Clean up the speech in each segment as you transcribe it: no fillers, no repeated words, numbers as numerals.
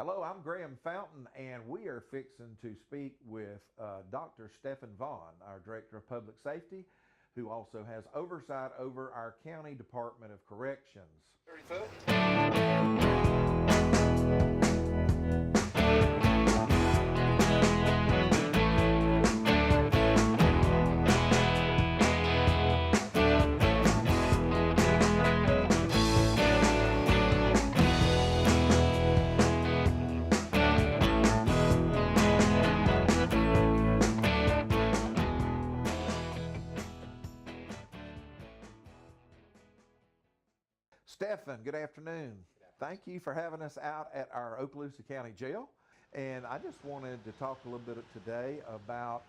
Hello, I'm Graham Fountain, and we are fixing to speak with Dr. Stefan Vaughn, our Director of Public Safety, who also has oversight over our County Department of Corrections. Stefan, good afternoon. Thank you for having us out at our Okaloosa County Jail. And I just wanted to talk a little bit today about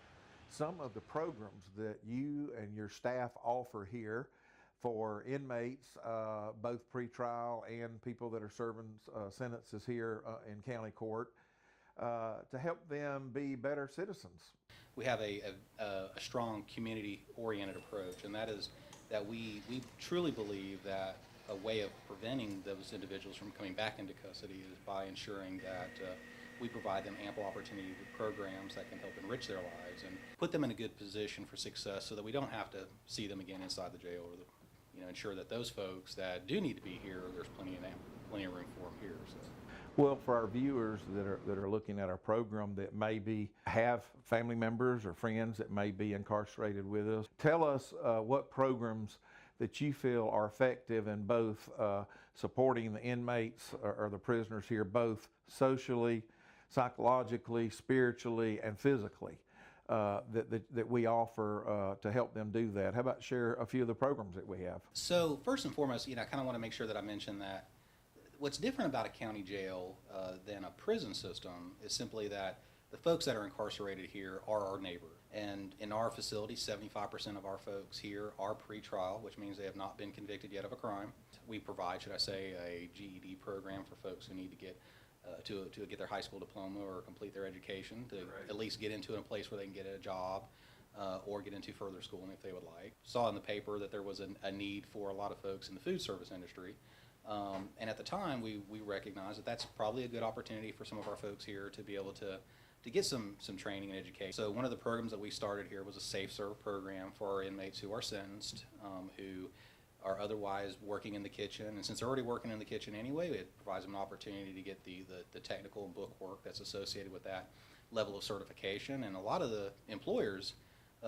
some of the programs that you and your staff offer here for inmates, both pretrial and people that are serving sentences here in county court, to help them be better citizens. We have a strong community-oriented approach, and that is that we truly believe that a way of preventing those individuals from coming back into custody is by ensuring that we provide them ample opportunity with programs that can help enrich their lives and put them in a good position for success so that we don't have to see them again inside the jail, or ensure that those folks that do need to be here, there's plenty of room for them here. So. Well, for our viewers that are looking at our program that maybe have family members or friends that may be incarcerated with us, tell us what programs that you feel are effective in both supporting the inmates or the prisoners here, both socially, psychologically, spiritually, and physically, that we offer to help them do that. How about share a few of the programs that we have? So first and foremost, I kind of want to make sure that I mention that what's different about a county jail than a prison system is simply that the folks that are incarcerated here are our neighbor. And in our facility, 75% of our folks here are pretrial, which means they have not been convicted yet of a crime. We provide, should I say, a GED program for folks who need to get to get their high school diploma or complete their education to at least get into a place where they can get a job or get into further schooling if they would like. Saw in the paper that there was a need for a lot of folks in the food service industry. And at the time, we recognized that that's probably a good opportunity for some of our folks here to be able to get some training and education. So one of the programs that we started here was a Safe Serve program for our inmates who are sentenced, who are otherwise working in the kitchen. And since they're already working in the kitchen anyway, it provides them an opportunity to get the technical and book work that's associated with that level of certification. And a lot of the employers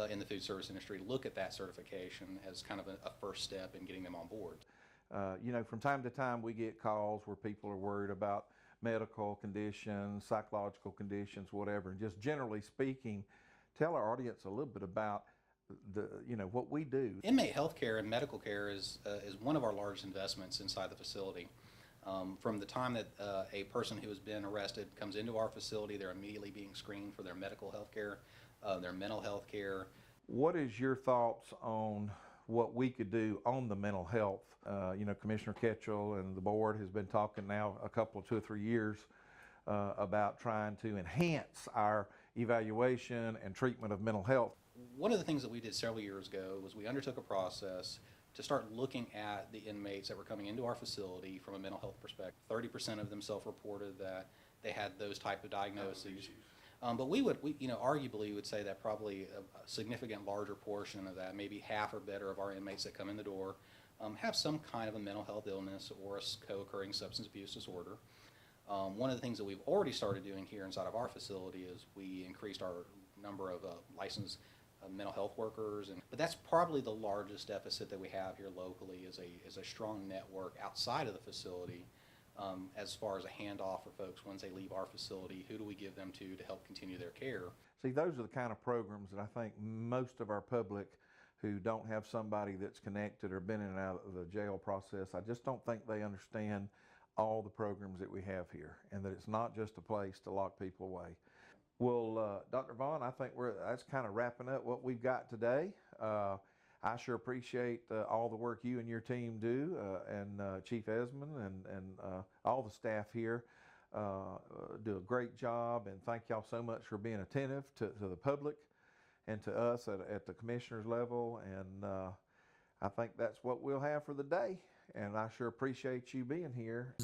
in the food service industry look at that certification as kind of a first step in getting them on board. From time to time we get calls where people are worried about medical conditions, psychological conditions, whatever. And just generally speaking, tell our audience a little bit about what we do. Inmate health care and medical care is one of our largest investments inside the facility. From the time that a person who has been arrested comes into our facility, they're immediately being screened for their medical health care, their mental health care. What is your thoughts on what we could do on the mental health? Commissioner Ketchell and the board has been talking now a couple of 2 or 3 years about trying to enhance our evaluation and treatment of mental health. One of the things that we did several years ago was we undertook a process to start looking at the inmates that were coming into our facility from a mental health perspective. 30% of them self-reported that they had those type of diagnoses. But we arguably would say that probably a significant larger portion of that, maybe half or better of our inmates that come in the door, have some kind of a mental health illness or a co-occurring substance abuse disorder. One of the things that we've already started doing here inside of our facility is we increased our number of licensed mental health workers, but that's probably the largest deficit that we have here locally is a strong network outside of the facility. As far as a handoff for folks once they leave our facility, who do we give them to help continue their care? See, those are the kind of programs that I think most of our public who don't have somebody that's connected or been in and out of the jail process, I just don't think they understand all the programs that we have here and that it's not just a place to lock people away. Well, Dr. Vaughn, I think that's kind of wrapping up what we've got today. I sure appreciate all the work you and your team do, and Chief Esmond and all the staff here do a great job, and thank y'all so much for being attentive to the public and to us at the commissioner's level, and I think that's what we'll have for the day, and I sure appreciate you being here.